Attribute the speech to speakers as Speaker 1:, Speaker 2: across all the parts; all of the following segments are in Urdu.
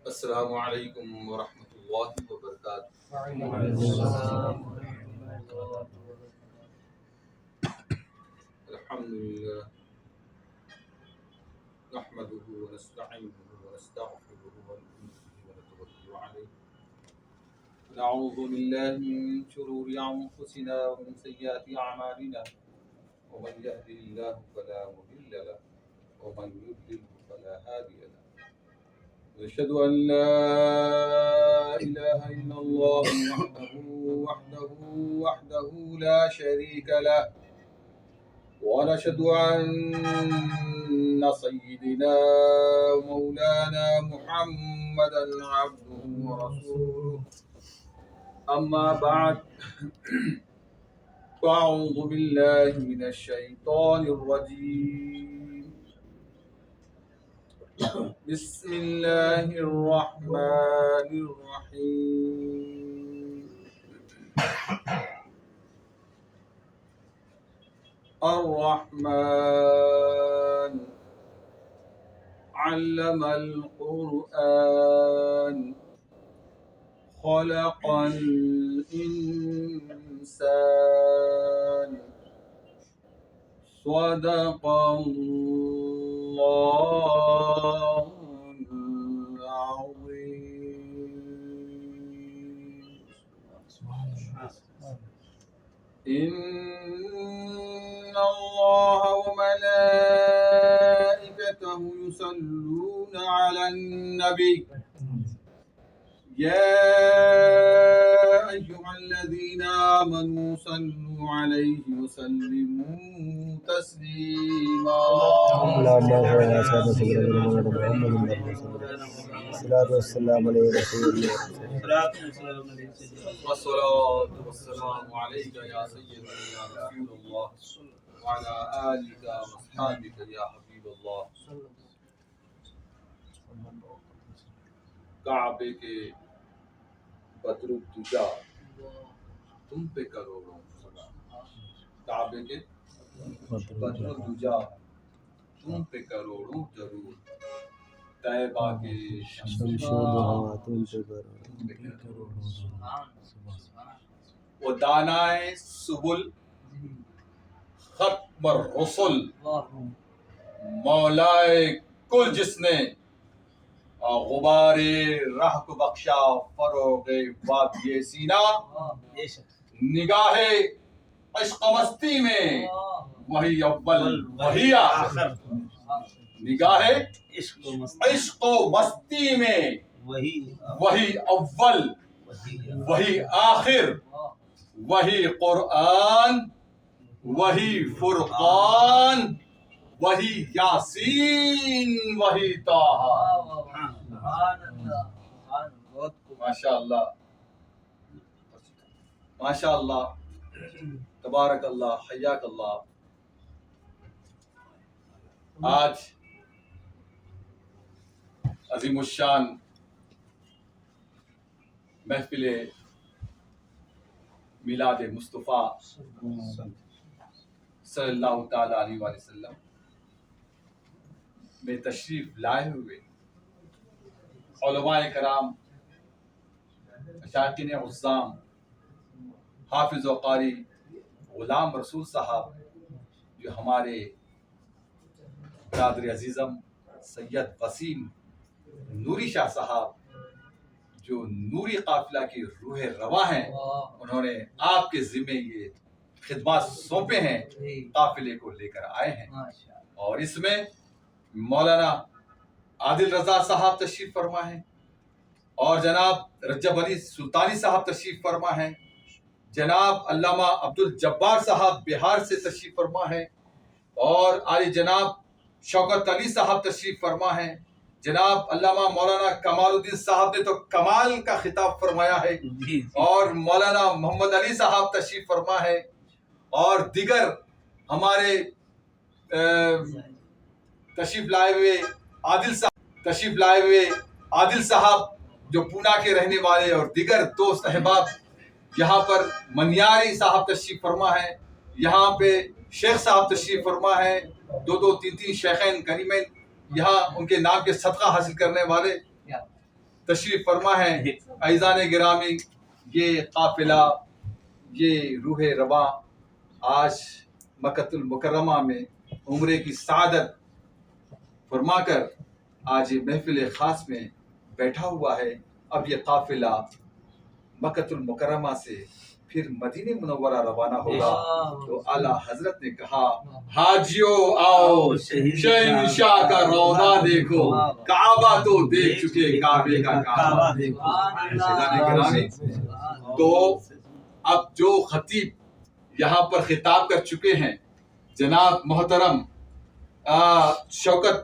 Speaker 1: السلام علیکم ورحمۃ اللہ وبرکاتہ۔ الحمد للہ نحمده ونستعینه ونستغفره ونتوکل علیہ ونعوذ باللہ من شرور انفسنا ومن سیئات اعمالنا ومن يهده الله فلا مضل له ومن يضلل فلا هادي له وأشهد أن لا إله إلا الله وحده لا شريك له ونشهد أن سيدنا مولانا محمدا عبده ورسوله أما بعد فأعوذ بالله من الشيطان الرجيم بسم الله الرحمن الرحيم الرحمن علم القرآن خلق الإنسان صدق الله العظيم إن الله وملائكته يصلون على النبي يا أيها الذين آمنوا صلوا عليه وسلموا تسليما
Speaker 2: الصلاة والسلام على رسول الله
Speaker 1: والصلاة والسلام عليك يا سيدنا يا رسول الله وعلى آلك وأصحابك يا حبيب الله۔ کعبے کے بدر الدجا تم پہ کروڑوں سلام، کعبے کے بدر الدجا تم پہ کروڑوں درود، طیبہ کے
Speaker 2: شمس ضحا تم پہ کروڑوں
Speaker 1: وہ دانائے سبل ختم الرسل مولائے کل جس نے غبار راہ کو بخشا فروغ وادی سینا، نگاہ عشق مستی میں وہی اول وہی آخر، نگاہ عشق و مستی میں وہی اول وہی آخر، وہی قرآن وہی فرقان وہی یاسین وہی طٰہٰ۔ ماشاء اللہ ماشاء اللہ، تبارک اللہ، حیاک اللہ۔ آج عظیم الشان محفل میلاد مصطفیٰ صلی اللہ تعالی علیہ وآلہ وسلم میں تشریف لائے ہوئے علماء کرام، مشائخین عظام، حافظ و قاری غلام رسول صاحب، جو ہمارے برادر عزیزم سید وسیم نوری شاہ صاحب، جو نوری قافلہ کی روح رواں ہیں، انہوں نے آپ کے ذمہ یہ خدمات سونپے ہیں، قافلے کو لے کر آئے ہیں، اور اس میں مولانا عادل رضا صاحب تشریف فرما ہیں، اور جناب رجب علی سلطانی صاحب تشریف فرما ہیں، جناب علامہ عبد الجبار صاحب بہار سے تشریف فرما ہیں، اور عالی جناب شوکت علی صاحب تشریف فرما ہیں، جناب علامہ مولانا کمال الدین صاحب نے تو کمال کا خطاب فرمایا ہے، اور مولانا محمد علی صاحب تشریف فرما ہے، اور دیگر ہمارے تشریف لائے ہوئے عادل صاحب جو پونا کے رہنے والے، اور دیگر دوست احباب، یہاں پر منیاری صاحب تشریف فرما ہے، یہاں پہ شیخ صاحب تشریف فرما ہے، دو تین شیخین کریمین یہاں ان کے نام کے صدقہ حاصل کرنے والے، تشریف فرما ہے. عزیزان گرامی، یہ قافلہ، یہ روح رواں آج مکۃ المکرمہ میں عمرے کی سعادت فرما کر آج یہ محفل خاص میں بیٹھا ہوا ہے. اب یہ قافلہ مکۃ المکرمہ سے پھر مدینہ منورہ روانہ ہوگا. تو اعلیٰ حضرت نے کہا حاجیو آؤ شہنشاہ کا روضہ دیکھو، کعبہ تو دیکھ چکے، کعبے کا کعبہ دیکھو. گرامی، تو اب جو خطیب یہاں پر خطاب کر چکے ہیں جناب محترم شوکت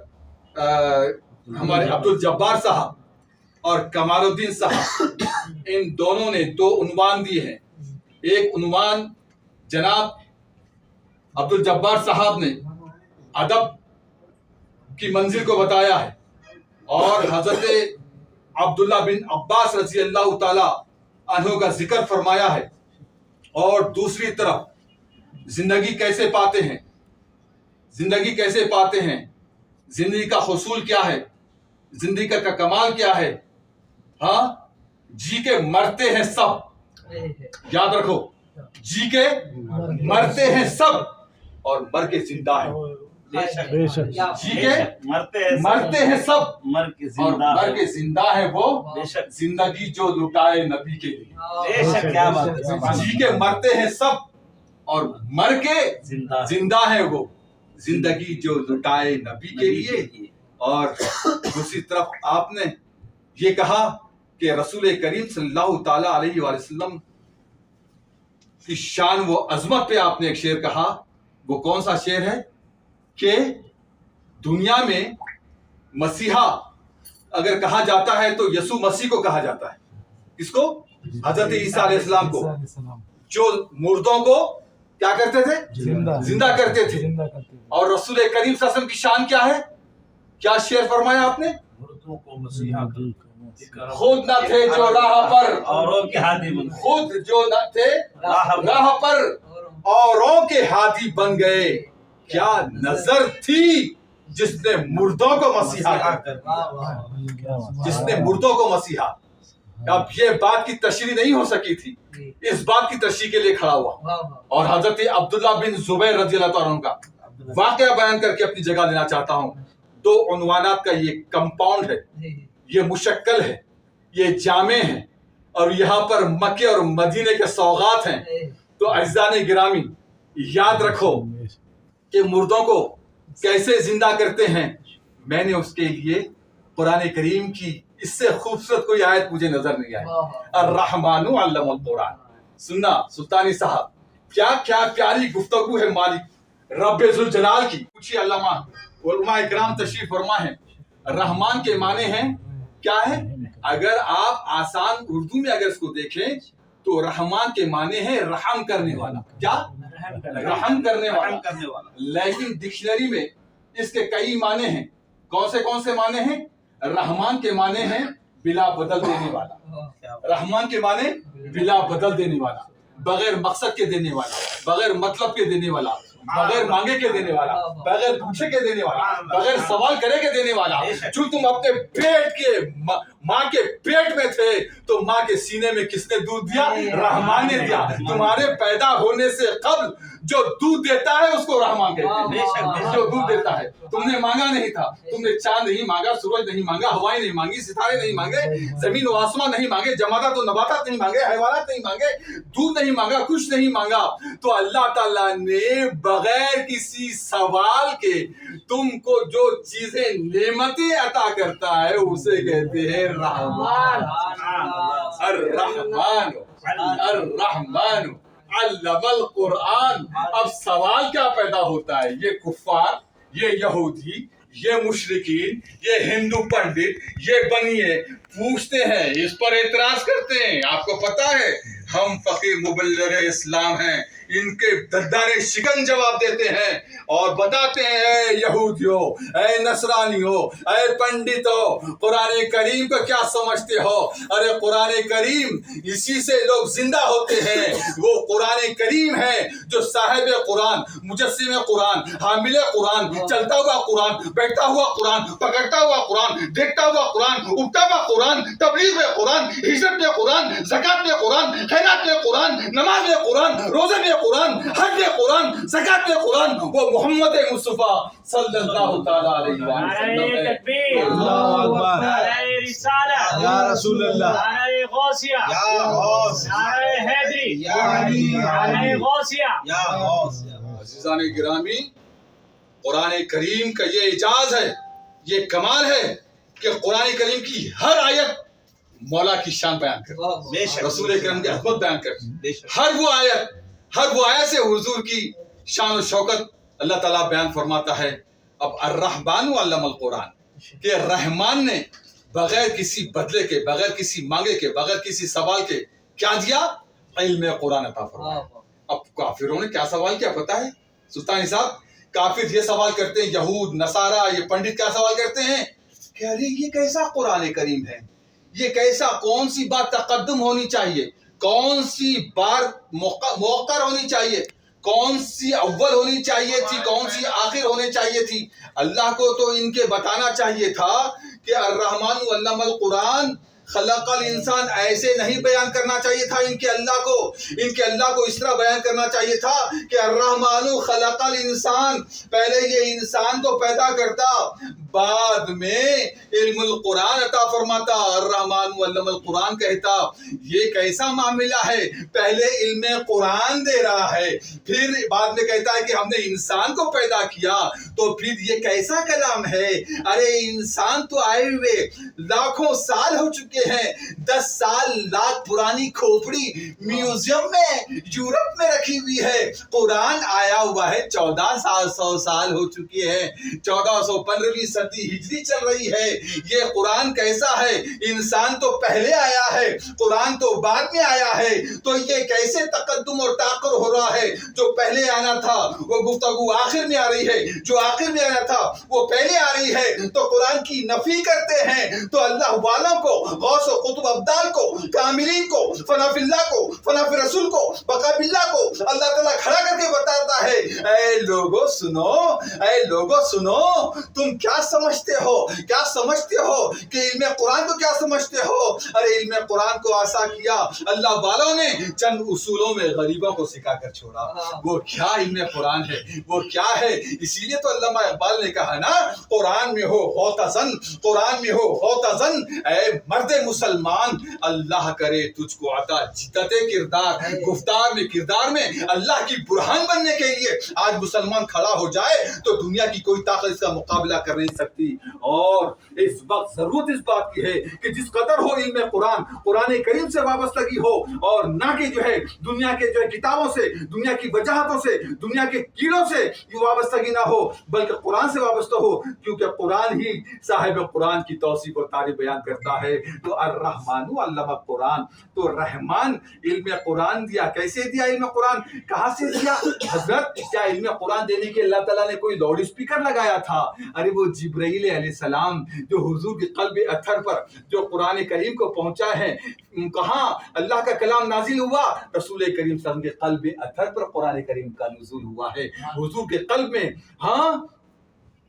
Speaker 1: ہمارے عبد الجبار صاحب اور کمال الدین صاحب، ان دونوں نے 2 عنوان دیے ہیں. ایک عنوان جناب عبد الجبار صاحب نے ادب کی منزل کو بتایا ہے اور حضرت عبداللہ بن عباس رضی اللہ تعالی عنہ کا ذکر فرمایا ہے، اور دوسری طرف زندگی کیسے پاتے ہیں، زندگی کیسے پاتے ہیں، زندگی کا حصول کیا ہے، زندگی کا کمال کیا ہے. ہاں، جی کے مرتے ہیں سب، یاد رکھو، جی کے مرتے ہیں سب اور مر کے زندہ ہیں. جی کے مرتے ہیں سب اور مر کے زندہ ہے وہ زندگی جو لٹائے نبی کے لیے. جی کے مرتے ہیں سب اور مر کے زندہ ہے وہ زندگی جو لٹائے نبی کے لیے. اور دوسری طرف آپ نے یہ کہا کہ رسول کریم صلی اللہ تعالی علیہ وآلہ وسلم کی شان و عظمت پہ آپ نے ایک شعر کہا. وہ کون سا شعر ہے کہ دنیا میں مسیحا اگر کہا جاتا ہے تو یسوع مسیح کو کہا جاتا ہے. کس کو؟ حضرت عیسیٰ علیہ السلام کو، جو مردوں کو کیا کرتے تھے؟ زندہ کرتے تھے. اور رسول کریم صلی اللہ علیہ وسلم کی شان کیا ہے؟ کیا شعر فرمایا آپ نے؟ خود نہ تھے جو راہ پر اوروں کے ہادی بن گئے، خود جو نہ تھے راہ پر اوروں کے ہادی بن گئے. کیا نظر تھی جس نے مردوں کو مسیحا جس نے مردوں کو مسیحا. اب یہ بات کی تشریح نہیں ہو سکی تھی، اس بات کی تشریح کے لیے کھڑا ہوا اور حضرت عبداللہ بن زبیر رضی اللہ تعالیٰ عنہ کا واقعہ بیان کر کے اپنی جگہ لینا چاہتا ہوں. 2 عنوانات کا یہ کمپاؤنڈ ہے، یہ مشکل ہے، یہ جامع ہے، اور یہاں پر مکے اور مدینے کے سوغات ہیں. تو اعزان گرامی، یاد رکھو کہ مردوں کو کیسے زندہ کرتے ہیں. میں نے اس کے لیے قرآن کریم کی اس سے خوبصورت کوئی آیت مجھے نظر نہیں آئی. الرحمن علم القرآن. سننا سلطانی صاحب، کیا کیا پیاری گفتگو ہے مالک رب ذوالجلال کی. پوچھیے علماء اکرام تشریف فرما ہے. رحمان کے معنی ہیں کیا ہے؟ اگر آپ آسان اردو میں اگر اس کو دیکھیں تو رحمان کے معنی ہے رحم کرنے والا. کیا؟ رحم کرنے والا. لیکن ڈکشنری میں اس کے کئی معنی ہیں. کون سے معنی ہیں؟ رحمان کے معنی ہیں بلا بدل دینے والا. رحمان کے معنی بلا بدل دینے والا، بغیر مقصد کے دینے والا، بغیر مطلب کے دینے والا، بغیر مانگے کے دینے والا، بغیر پوچھے کے دینے والا، بغیر سوال کرے کے دینے والا. جو تم اپنے پیٹ کے ماں کے پیٹ میں تھے تو ماں کے سینے میں کس نے دودھ دیا؟ رحمان نے دیا. تمہارے پیدا ہونے سے قبل جو دودھ دیتا ہے اس کو رحمان کہتے ہیں. جو دودھ دیتا ہے، تم نے مانگا نہیں تھا، تم نے چاند نہیں مانگا، سورج نہیں مانگا، ہوائیں نہیں مانگی، ستارے نہیں مانگے، زمین و آسمان نہیں مانگے، جمادات و نباتات نہیں مانگے، حیوانات نہیں مانگے، دودھ نہیں مانگا، کچھ نہیں مانگا. تو اللہ تعالیٰ نے بغیر کسی سوال کے تم کو جو چیزیں نعمتیں عطا کرتا ہے اسے کہتے ہیں رحمان. الرحمن الرحمن علم القرآن. اب سوال کیا پیدا ہوتا ہے؟ یہ کفار، یہ یہودی، یہ مشرکین، یہ ہندو پنڈت، یہ بنیے پوچھتے ہیں، اس پر اعتراض کرتے ہیں. آپ کو پتا ہے ہم فقیر مبلغ اسلام ہیں، ان کے ددار شکن جواب دیتے ہیں اور بتاتے ہیں اے یہودیو، اے نصرانیو، اے پنڈتو، قرآن کریم کو کیا سمجھتے ہو؟ ارے قرآن کریم اسی سے لوگ زندہ ہوتے ہیں، وہ قرآن کریم ہے جو صاحب قرآن، مجسم قرآن، حامل قرآن، چلتا ہوا قرآن، بیٹھتا ہوا قرآن، پکڑتا ہوا قرآن، دیکھتا ہوا قرآن، اٹھتا ہوا قرآن، تبلیغ میں قرآن، ہجرت میں قرآن، زکات میں قرآن، خیرات میں قرآن، نماز میں قرآن، روزے میں قرآن، حج میں قرآن، زکات میں قرآن، وہ محمد مصطفیٰ صلی اللہ تعالیٰ علیہ وسلم
Speaker 3: نعرہ
Speaker 1: ہے۔
Speaker 3: تکبیر،
Speaker 2: اللہ اکبر،
Speaker 3: نعرہ رسالہ،
Speaker 2: یا رسول اللہ،
Speaker 3: نعرہ غوثیہ،
Speaker 2: یا غوث،
Speaker 3: نعرہ حیدری،
Speaker 2: یا علی،
Speaker 3: نعرہ غوثیہ۔
Speaker 2: یا غوث۔
Speaker 1: عزیزان گرامی، قرآن کریم کا یہ اعجاز ہے، یہ کمال ہے کہ قرآن کریم کی ہر آیت مولا کی شان بیان کرتی ہے، رسول کریم کی عظمت بیان کرتی ہے۔ ہر وہ آیت سے حضور کی شان و شوکت اللہ تعالیٰ بیان فرماتا ہے۔ اب الرحمن علم القرآن، کہ رحمان نے بغیر کسی بدلے کے، بغیر کسی مانگے کے، بغیر کسی سوال کے کیا دیا؟ علم قرآن عطا فرمایا۔ اب کافروں نے کیا سوال کیا پتہ ہے سلطان صاحب؟ کافر یہ سوال کرتے ہیں، یہود نصارہ یہ پنڈت کیا سوال کرتے ہیں کہ ارے یہ کیسا قرآن کریم ہے، یہ کیسا، کون سی بات تقدم ہونی چاہیے، کون سی بات موقر ہونی چاہیے، کون سی اول ہونی چاہیے تھی، کون سی آخر ہونے چاہیے تھی؟ اللہ کو تو ان کے بتانا چاہیے تھا کہ الرحمن علم القرآن خلق الانسان ایسے نہیں بیان کرنا چاہیے تھا ان کے اللہ کو اس طرح بیان کرنا چاہیے تھا کہ الرحمن خلق الانسان، پہلے یہ انسان کو پیدا کرتا، بعد میں علم القرآن عطا فرماتا، الرحمن علم القرآن کہتا۔ یہ کیسا معاملہ ہے؟ پہلے علم قرآن دے رہا ہے، پھر بعد میں کہتا ہے کہ ہم نے انسان کو پیدا کیا، تو پھر یہ کیسا کلام ہے؟ ارے انسان تو آئے ہوئے لاکھوں سال ہو چکے ہیں، 10 سال لاکھ پرانی کھوپڑی میوزیم میں یورپ میں رکھی ہوئی ہے، قرآن آیا ہوا ہے 1400 سال ہو چکی ہے، 1415ویں صدی ہجری چل رہی ہے۔ یہ قرآن کیسا ہے؟ انسان تو پہلے آیا ہے، قرآن تو بعد میں آیا ہے، تو یہ کیسے تقدم اور تاخر ہو رہا ہے؟ جو پہلے آنا تھا وہ گفتگو آخر میں آ رہی ہے، جو آخر میں آنا تھا وہ پہلے آ رہی ہے، تو قرآن کی نفی کرتے ہیں تو اللہ والوں کو، غوث و قطب ابدال کو، کاملین کو، فنا فی اللہ کو، فنا فی رسول کو، بقا باللہ کو اللہ تعالیٰ کھڑا کر کے بتاتا ہے، اے لوگو سنو، تم کیا سمجھتے ہو کہ علم قرآن کو کیا سمجھتے ہو؟ ارے علم قرآن کو آسا کیا اللہ والوں نے چند اصولوں میں غریبوں کو سکھا کر چھوڑا۔ وہ کیا علم قرآن ہے، وہ کیا ہے؟ اسی لیے تو علامہ اقبال نے کہا نا، قرآن میں ہو غوطہ زن، اے مرد مسلمان، اللہ کرے تجھ کو عطا جدت کردار، گفتار میں کردار میں اللہ کی برہان بننے کے لیے آج مسلمان کھڑا ہو جائے تو دنیا کی کوئی طاقت اس کا مقابلہ کر نہیں سکتی۔ اور اس وقت ضرورت اس بات کی ہے کہ جس قدر ہو علم قرآن کریم سے وابستگی ہو، اور نہ کہ جو ہے دنیا کے جو ہے کتابوں سے، دنیا کی وجاہتوں سے، دنیا کے کیڑوں سے یہ وابستگی نہ ہو، بلکہ قرآن سے وابستہ ہو، کیونکہ قرآن ہی صاحب قرآن کی توصیف اور تعریف بیان کرتا ہے۔ تو الرحمن علم القرآن، تو رحمان علم قرآن دیا۔ کیسے دیا علم قرآن؟ کہاں سے دیا؟ حضرت کیا علم قرآن دینے کے اللہ تعالیٰ نے کوئی لاؤڈ اسپیکر لگایا تھا؟ ارے وہ جبرائیل علیہ السلام جو حضور کے قلب اطہر پر جو قرآن کریم کو پہنچا ہے، کہاں اللہ کا کلام نازل ہوا؟ رسول کریم صلی اللہ علیہ وسلم کے قلب اطہر پر قرآن کریم کا نزول ہوا ہے۔ حضور کے قلب میں، ہاں،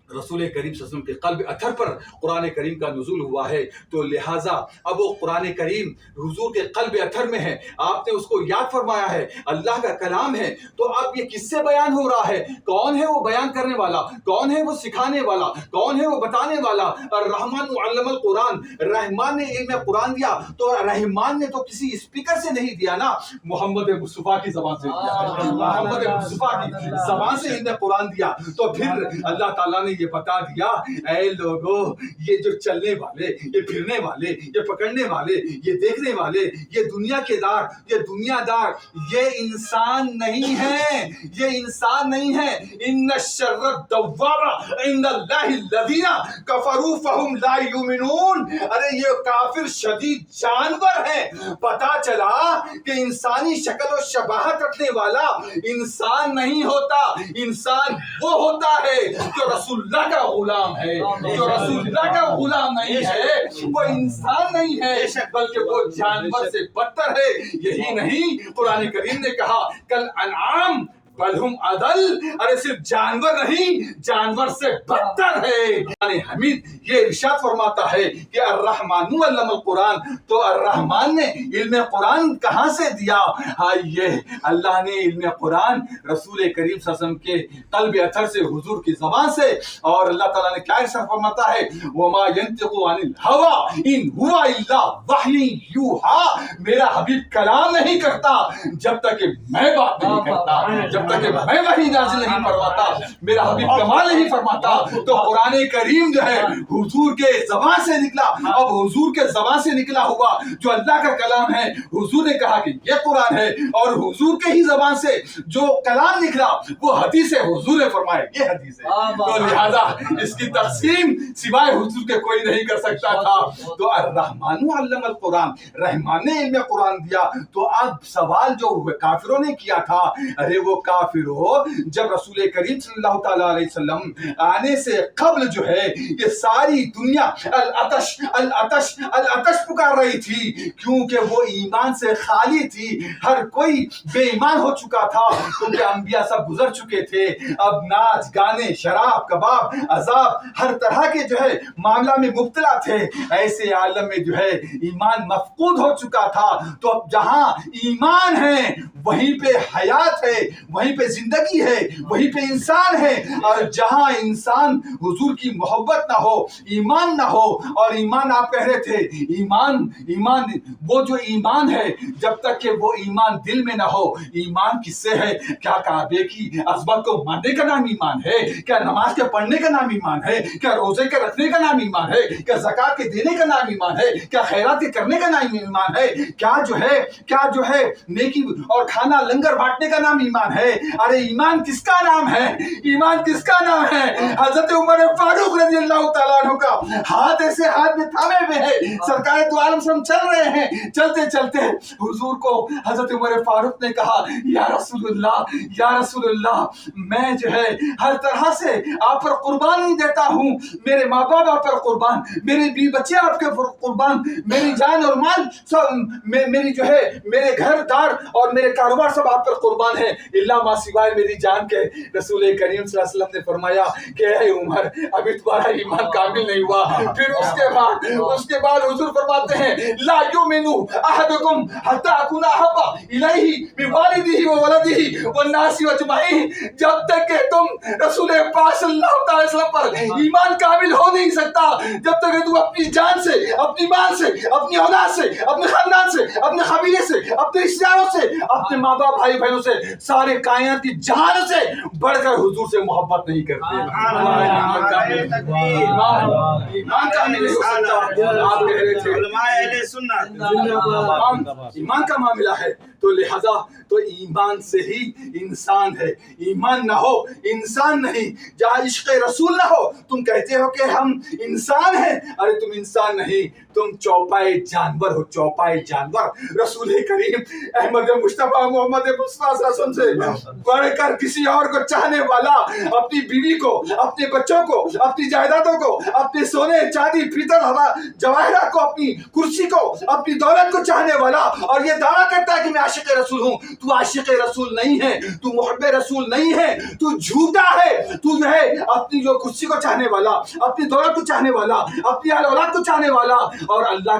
Speaker 1: رسول کریم صلی اللہ علیہ وسلم کے قلب اطہر پر قرآن کریم کا نزول ہوا ہے، تو لہٰذا اب وہ قرآن کریم حضور کے قلب اطہر میں ہے، آپ نے اس کو یاد فرمایا ہے، اللہ کا کلام ہے، تو اب یہ کس سے بیان ہو رہا ہے؟ کون ہے وہ بیان کرنے والا؟ کون ہے وہ سکھانے والا؟ کون ہے وہ بتانے والا؟ الرحمن علم القرآن، رحمان نے علم قرآن دیا، تو رحمان نے تو کسی اسپیکر سے نہیں دیا نا، محمد مصطفیٰ کی زبان سے دیا، محمد مصطفیٰ کی زبان سے علم قرآن دیا۔ تو پھر اللہ تعالیٰ نے یہ بتا دیا اے لوگوں یہ جو چلنے والے، یہ پھرنے والے، یہ پکڑنے والے، یہ دیکھنے والے، یہ دنیا کے دار، یہ دنیا دار، یہ انسان نہیں ہے، یہ انسان نہیں ہے۔ ان الشر الدواب عند اللہ الذین کفروا فہم لا یؤمنون۔ ارے یہ کافر شدید جانور ہیں۔ پتا چلا کہ انسانی شکل و شباہت رکھنے والا انسان نہیں ہوتا، انسان وہ ہوتا ہے جو رسول اللہ کا غلام ہے۔ جو رسول اللہ کا غلام نہیں ہے وہ انسان نہیں ہے بلکہ وہ جانور سے بدتر ہے۔ یہی نہیں قرآن کریم نے کہا کل انعام بل ہم اضل، ارے صرف جانور نہیں جانور سے بدتر ہے۔ قرآن حمید یہ ارشاد فرماتا ہے کہ الرحمن علم القرآن، تو الرحمن نے علم قرآن کہاں سے دیا؟ یہ اللہ نے علم قرآن رسول کریم صلی اللہ علیہ وسلم کے قلب اطہر سے، حضور کی زبان سے۔ اور اللہ تعالیٰ نے کیا ارشاد فرماتا ہے وما ينطق عن الهوى ان هو الا وحی یوحى، میرا حبیب کلام نہیں کرتا جب تک کہ میں بات نہیں کرتا، جب تک کہ میں وحی نازل نہیں فرماتا، میرا حبیب کمال نہیں فرماتا۔ تو قرآن کریم جو ہے حضور کے زبان سے نکلا، اب حضور کے زبان سے نکلا ہوا جو اللہ کا کلام ہے، حضور نے کہا کہ یہ قرآن ہے، اور حضور کے ہی زبان سے جو کلام نکلا وہ حدیث ہے، حضور نے فرمایا یہ حدیث ہے۔ تو لہذا اس کی تقسیم سوائے حضور کے کوئی نہیں کر سکتا تھا۔ تو الرحمن علم القرآن، رحمان نے علم قرآن دیا۔ تو اب سوال جو کافروں نے کیا تھا، ارے وہ کافروں جب رسول کریم صلی اللہ تعالیٰ علیہ وسلم آنے سے قبل جو ہے یہ ساری دنیا العطش العطش العطش پکار رہی تھی، کیونکہ وہ ایمان سے خالی تھی، ہر کوئی بے ایمان ہو چکا تھا، کیونکہ انبیاء سب گزر چکے تھے۔ اب ناچ گانے، شراب، کباب، عذاب، ہر طرح کے جو ہے معاملہ میں مبتلا تھے۔ ایسے عالم میں جو ہے ایمان مفقود ہو چکا تھا۔ تو اب جہاں ایمان ہے وہیں پہ حیات ہے، وہیں پہ زندگی ہے، وہیں پہ انسان ہے۔ اور جہاں انسان حضور کی محبت نہ ہو، ایمان نہ ہو، اور ایمان آپ کہہ رہے تھے ایمان وہ جو ایمان ہے جب تک کہ وہ ایمان دل میں نہ ہو، ایمان کس سے ہے؟ کیا کعبے کی عظمت کو ماننے کا نام ایمان ہے؟ کیا نماز کے پڑھنے کا نام ایمان ہے؟ کیا روزے کے رکھنے کا نام ایمان ہے؟ کیا زکوٰۃ کے دینے کا نام ایمان ہے؟ کیا خیرات کے کرنے کا نام ایمان ہے؟ کیا جو ہے نیکی اور کھانا لنگر بانٹنے کا نام ایمان ہے؟ ارے ایمان کس کا نام ہے؟ ایمان کس کا نام ہے؟ حضرت عمر فاروق رضی اللہ تعالیٰ عنہ کا ہاتھ ایسے ہاتھ میں تھامے ہوئے ہیں، سرکار دو عالم سے ہم چل رہے ہیں، چلتے چلتے حضور کو حضرت عمر فاروق نے کہا یا رسول اللہ میں جو ہے ہر طرح سے آپ پر قربانی دیتا ہوں، میرے ماں باپ آپ پر قربان، میرے بیوی بچے آپ کے قربان، میری جان اور مال سب، میری جو ہے میرے گھر دار اور میرے کاروبار سب آپ پر قربان ہے، اللہ ما سوائے میری جان کے۔ رسول کریم صلی اللہ علیہ وسلم نے فرمایا کہ اے عمر ابھی تمہارا ایمان کامل نہیں ہوا۔ پھر اس کے بعد حضور فرماتے ہیں لا یؤمن احدکم حتی اکون احب الیہ من والدہ وولدہ والناس اجمعین، جب تک کہ تم رسول پاک صلی اللہ تعالی وسلم پر ایمان کامل ہو نہیں سکتا جب تک کہ تم اپنی جان سے، اپنی مال سے، اپنی اولاد سے، اپنے خاندان سے، اپنے قبیلے سے، اپنے رشتہ داروں سے، اپنے ماں باپ بھائی بہنوں سے، سارے کائنات کی جہان سے بڑھ کر حضور سے محبت نہیں کرتے۔ ایمان کامل نہیں ہو سکتا۔ آپ کہہ رہے تھے
Speaker 2: علماء اہل سنت
Speaker 1: ایمان کا معاملہ ہے، تو لہذا تو ایمان سے ہی انسان ہے، ایمان نہ ہو انسان نہیں۔ جہاں عشق رسول نہ ہو تم کہتے ہو کہ ہم انسان ہیں، ارے تم انسان نہیں، تم چوپائے جانور ہو، چوپائے جانور۔ رسول کریم احمد مصطفیٰ محمد مصطفیٰ صلی اللہ علیہ وسلم سے بڑھ کر کسی اور کو چاہنے والا، اپنی بیوی کو، اپنے بچوں کو، اپنی جائیدادوں کو، اپنے سونے چاندی پیتل جواہرات کو، اپنی کرسی کو، اپنی دولت کو چاہنے والا، اور یہ دعویٰ کرتا ہے کہ میں عاشق رسول ہوں۔ تو عاشق رسول نہیں ہے، تو محب رسول نہیں ہے، تو جھوٹا ہے۔ تو جو ہے اپنی جو کرسی کو چاہنے والا، اپنی دولت کو چاہنے والا، اپنی اولاد کو چاہنے والا، اور اللہ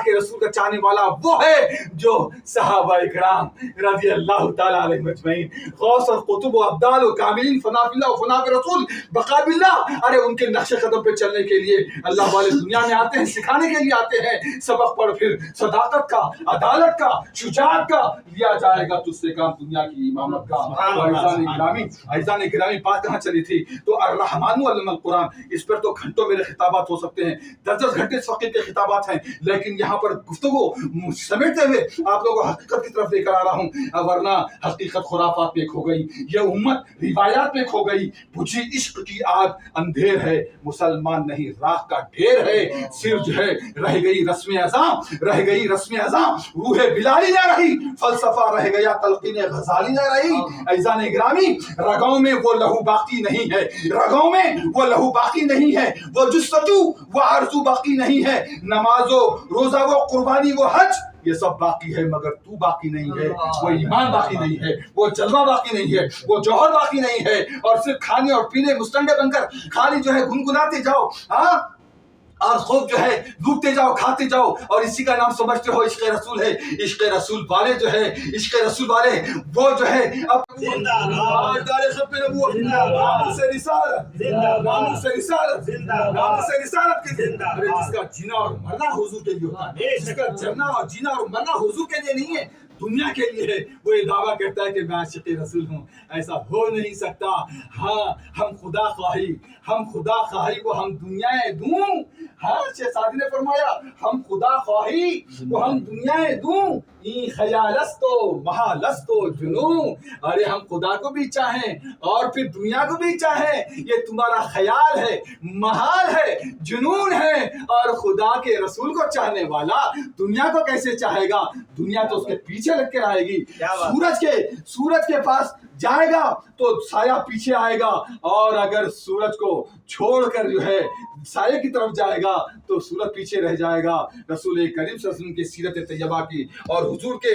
Speaker 1: کے رسول کا چاہنے والا وہ ہے جو صحابہ اکرام رضی اللہ تعالیٰ علیہم اجمعین. غوث اور قطب و ابدال و کاملین فنا فی اللہ و فنا فی رسول بقا باللہ. ارے ان کے نقش قدم پہ چلنے کے لیے اللہ والے دنیا میں آتے ہیں, سکھانے کے لیے آتے ہیں. سبق پڑھ پھر صداقت کا, عدالت کا, شجاعت کا لیا جائے گا تجھ سے کام دنیا کی امامت کا. عزیزان گرامی بات کہاں چلی تھی؟ تو الرحمن علم القرآن, اس پر تو گھنٹوں میرے خطابات ہو سکتے ہیں, 10 گھنٹے اس وقت کے خطابات ہیں, لیکن یہاں پر گفتگو سمیٹتے ہوئے آپ لوگوں کو حقیقت کی طرف لے کر آ رہا ہوں, ورنہ حقیقت خرافات میں کھو گئی, یہ امت روایات میں کھو گئی. بجھی عشق کی آگ اندھیر ہے, مسلمان نہیں راہ کا ڈھیر ہے. صرف جو ہے رہ گئی رسم اعظام, رہ گئی رسم اعظام, روح بلالی نہ رہی, فلسفہ رہ گیا تلقین غزالی نہ رہی. عزیزان گرامی رگوں میں وہ لہو باقی نہیں ہے, رگوں میں وہ لہو باقی نہیں ہے, وہ جستجو وہ آرزو باقی نہیں ہے, نماز و روزہ وہ قربانی وہ حج یہ سب باقی ہے, مگر تو باقی نہیں ہے. وہ ایمان باقی نہیں ہے, وہ جلوہ باقی نہیں ہے, وہ جوہر باقی نہیں ہے, اور صرف کھانے اور پینے مستنڈے بن کر خالی جو ہے گنگناتے جاؤ, ہاں, اور خوب جو ہے لوٹتے جاؤ, کھاتے جاؤ, اور اسی کا نام سمجھتے ہو عشق رسول ہے. عشق رسول والے جو ہے, عشق رسول والے وہ جو ہے رسالت کے جس کا جینا اور مرنا حضور کے لیے ہوتا ہے, جس کا جرنا اور جینا اور مرنا حضور کے لیے نہیں ہے, دنیا کے لیے ہے. وہ یہ دعویٰ کرتا ہے کہ میں عاشق رسول ہوں, ایسا ہو نہیں سکتا. ہاں ہم خدا خواہی کو ہم دنیا دوں. ہاں شیخ سعدی نے فرمایا ہم خدا خواہی کو ہم دنیا دوں, این خیالستو محالستو جنوں. ارے ہم خدا کو بھی چاہیں اور پھر دنیا کو بھی چاہیں, یہ تمہارا خیال ہے, محال ہے, جنون ہے. اور خدا کے رسول کو چاہنے والا دنیا کو کیسے چاہے گا؟ دنیا تو اس کے پیچھے لگ کے رہے گی. سورج کے پاس جائے گا تو سایہ پیچھے آئے گا, اور اگر سورج کو چھوڑ کر جو ہے سائے کی طرف جائے گا تو سورج پیچھے رہ جائے گا. رسول کریم صلی اللہ علیہ وسلم کی سیرت طیبہ کی اور حضور کے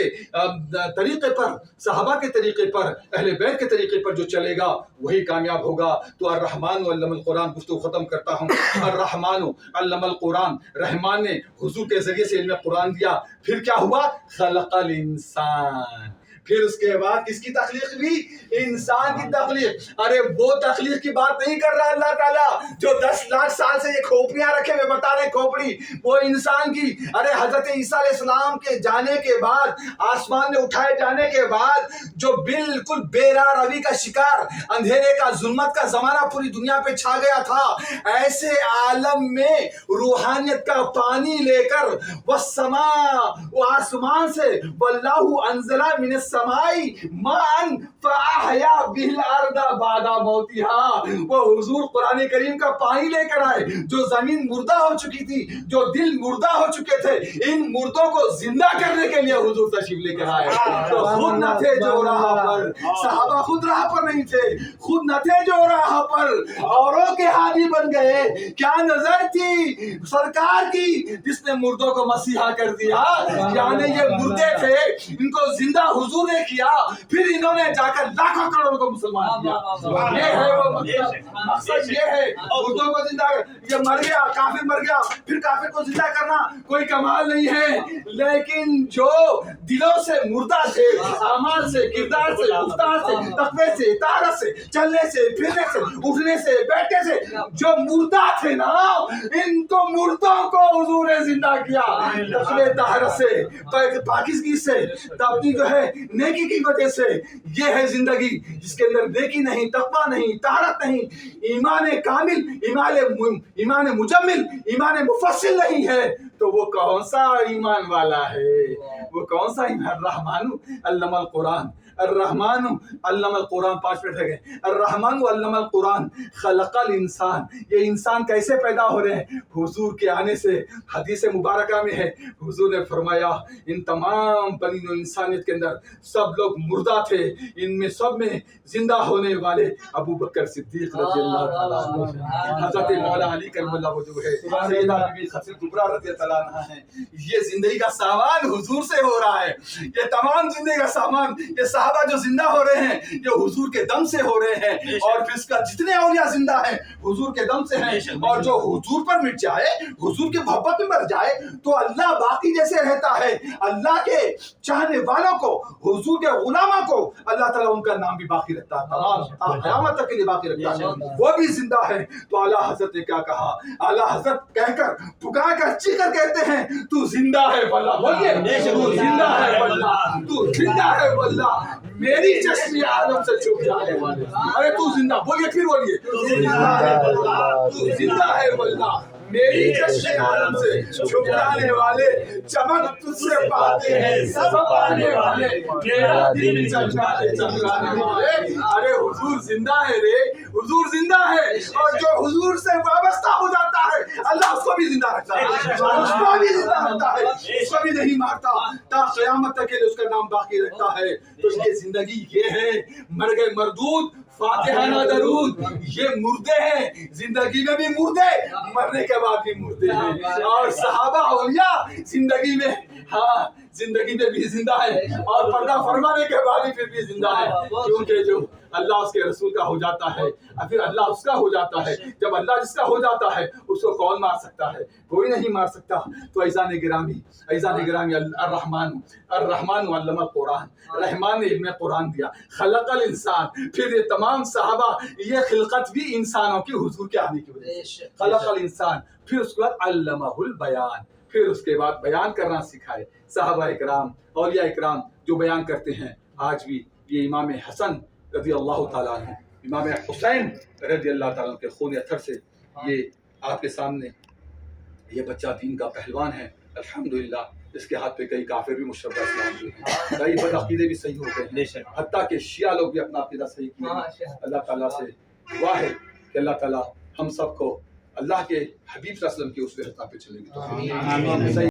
Speaker 1: طریقے پر, صحابہ کے طریقے پر, اہل بیت کے طریقے پر جو چلے گا وہی کامیاب ہوگا. تو الرحمن علم القرآن گفتگو ختم کرتا ہوں. الرحمن علم القرآن, رحمان نے حضور کے ذریعے سے علم قرآن دیا. پھر کیا ہوا؟ خلق الانسان. پھر اس کے بعد کس کی تخلیق ہوئی؟ انسان کی تخلیق. ارے وہ تخلیق کی بات نہیں کر رہا اللہ تعالیٰ جو 10 لاکھ سال سے یہ کھوپڑیاں رکھے ہوئے بتا رہے کھوپڑی, وہ انسان کی. ارے حضرت عیسیٰ علیہ السلام کے جانے کے بعد, آسمان میں اٹھائے جانے کے بعد جو بالکل بے راہ روی کا شکار, اندھیرے کا, ظلمت کا زمانہ پوری دنیا پہ چھا گیا تھا, ایسے عالم میں روحانیت کا پانی لے کر والسماء, وہ آسمان سے, واللہ انزل من السماء ماء فاحیا به الارض بعد موتها. وہ حضور قرآن کریم کا پانی لے کر آئے. جو زمین مردہ ہو چکی تھی, جو دل مردہ ہو چکے تھے, ان مردوں کو زندہ کرنے کے لیے حضور تشریف لے کر آئے. تو خود نہ تھے جو راہ پر, صحابہ خود راہ پر نہیں تھے, خود نہ تھے جو راہ پر, اوروں کے ہادی بن گئے. کیا نظر تھی سرکار کی جس نے مردوں کو مسیحا کر دیا. یعنی یہ مردے تھے, ان کو زندہ حضور نے کیا, پھر انہوں نے جا کر لاکھوں کروڑوں کو مسلمان کیا. یہ ہے وہ مقصد, یہ ہے مردوں کو زندہ. یہ مر گیا, کافر مر گیا, پھر کافر کو زندہ کرنا کوئی کمال نہیں ہے. لیکن جو دلوں سے مردہ تھے, اعمال سے, کردار سے, گفتار سے, تقوی سے, اطاعت سے, چلنے سے, پھرنے سے, اٹھنے سے, بیٹھنے سے, جو مردہ تھے نا, ان کو مردوں کو حضور نے زندہ کیا. تقوی طہارت سے, پاکیزگی سے, اپنی جو ہے نیکی کی وجہ سے. یہ ہے زندگی جس کے اندر نیکی نہیں, تقویٰ نہیں, طہارت نہیں, ایمان کامل, ایمان مجمل, ایمان مفصل نہیں ہے. تو وہ کون سا ایمان والا ہے؟ وہ کون سا ایمان؟ الرحمن علم القرآن, الرحمن علم القرآن. 5 منٹ رہ گئے. الرحمن علم القرآن خلق الانسان. یہ انسان کیسے پیدا ہو رہے ہیں؟ حضور کے آنے سے. حدیث مبارکہ میں ہے, حضور نے فرمایا ان تمام بنی و انسانیت کے اندر سب لوگ مردہ تھے, ان میں سب میں زندہ ہونے والے ابو بکر صدیق رضی اللہ تعالیٰ عنہ, حضرت مولا علی کرم اللہ وجہہ ہے, سیدہ بی بی خدیجہ کبریٰ رضی اللہ عنہا ہیں. یہ زندگی کا سامان حضور سے ہو رہا ہے. یہ تمام زندگی کا سامان یہ صحابہ جو زندہ ہو رہے ہیں یہ حضور کے دم سے ہو رہے ہیں، اور پھر اس کا جتنے اولیاء زندہ ہیں حضور کے دم سے ہیں، اور جو حضور پر مٹ جائے، حضور کی محبت میں مر جائے تو اللہ باقی جیسے رہتا ہے۔ اللہ کے چاہنے والوں کو، حضور کے غلاموں کو اللہ تعالیٰ ان کا نام بھی باقی رکھتا ہے، تمام قیامت تک کے لیے باقی رکھتا ہے، وہ بھی زندہ ہے۔ تو اعلیٰ حضرت نے کیا کہا؟ اعلیٰ حضرت کہہ کر پکار کر چیخ کر کہتے ہیں تو زندہ ہے واللہ، بولیے تو زندہ ہے واللہ، تو زندہ ہے واللہ، میری چشم عالم سے چھپ جانے والے، ارے تو زندہ، بولیے پھر بولیے تو زندہ ہے واللہ، تو زندہ ہے واللہ، میری چشم عالم سے چھپ جانے والے، چمک تجھ سے پاتے ہیں سب پانے والے، میرا دل چمکانے والے۔ ارے حضور زندہ ہے رے، حضور زندہ ہے، اور جو حضور سے وابستہ ہو جاتا ہے اللہ اس کو بھی زندہ رکھتا ہے، اس کو بھی زندہ رکھتا ہے، اس کو بھی نہیں مارتا، تا قیامت تک کے لیے اس کا نام باقی رکھتا ہے۔ تو یہ زندگی یہ ہے، مر گئے مردود فاتحہ نہ درود، یہ مردے ہیں، زندگی میں بھی مردے، مرنے کے بعد بھی مردے ہیں، اور صحابہ اولیاء زندگی میں، ہاں زندگی میں بھی زندہ ہے، اور پردہ فرمانے کے بعد بھی پھر بھی زندہ ہے، کیونکہ جو اللہ اس کے رسول کا ہو جاتا ہے، پھر اللہ اس کا ہو جاتا ہے، جب اللہ جس کا ہو جاتا ہے اس کو کون مار سکتا ہے؟ کوئی نہیں مار سکتا۔ تو عزیزان گرامی، الرحمن علم القرآن، رحمان نے علم قرآن دیا، خلق الانسان، پھر یہ تمام صحابہ یہ خلقت بھی انسانوں کی حضور کے آنے کی وجہ سے، خلق الانسان، پھر اس کے بعد علمہ البیان، پھر اس کے بعد بیان کرنا سکھائے۔ صحابہ اکرام، اولیاء اکرام جو بیان کرتے ہیں، آج بھی یہ امام حسن رضی اللہ تعالیٰ عنہ، امام حسین رضی اللہ تعالیٰ عنہ کے خون اطہر سے یہ آپ کے سامنے یہ بچہ دین کا پہلوان ہے، الحمدللہ۔ اس کے ہاتھ پہ کئی کافر بھی مشرف اسلام ہوئے ہیں، کئی بدعقیدے بھی صحیح ہو گئے ہیں، حتیٰ کہ شیعہ لوگ بھی اپنا عقیدہ صحیح کیے۔ اللہ تعالیٰ سے دعا ہے کہ اللہ تعالیٰ ہم سب کو اللہ کے حبیب صلی اللہ علیہ وسلم کے اس رستہ پہ چلیں گے۔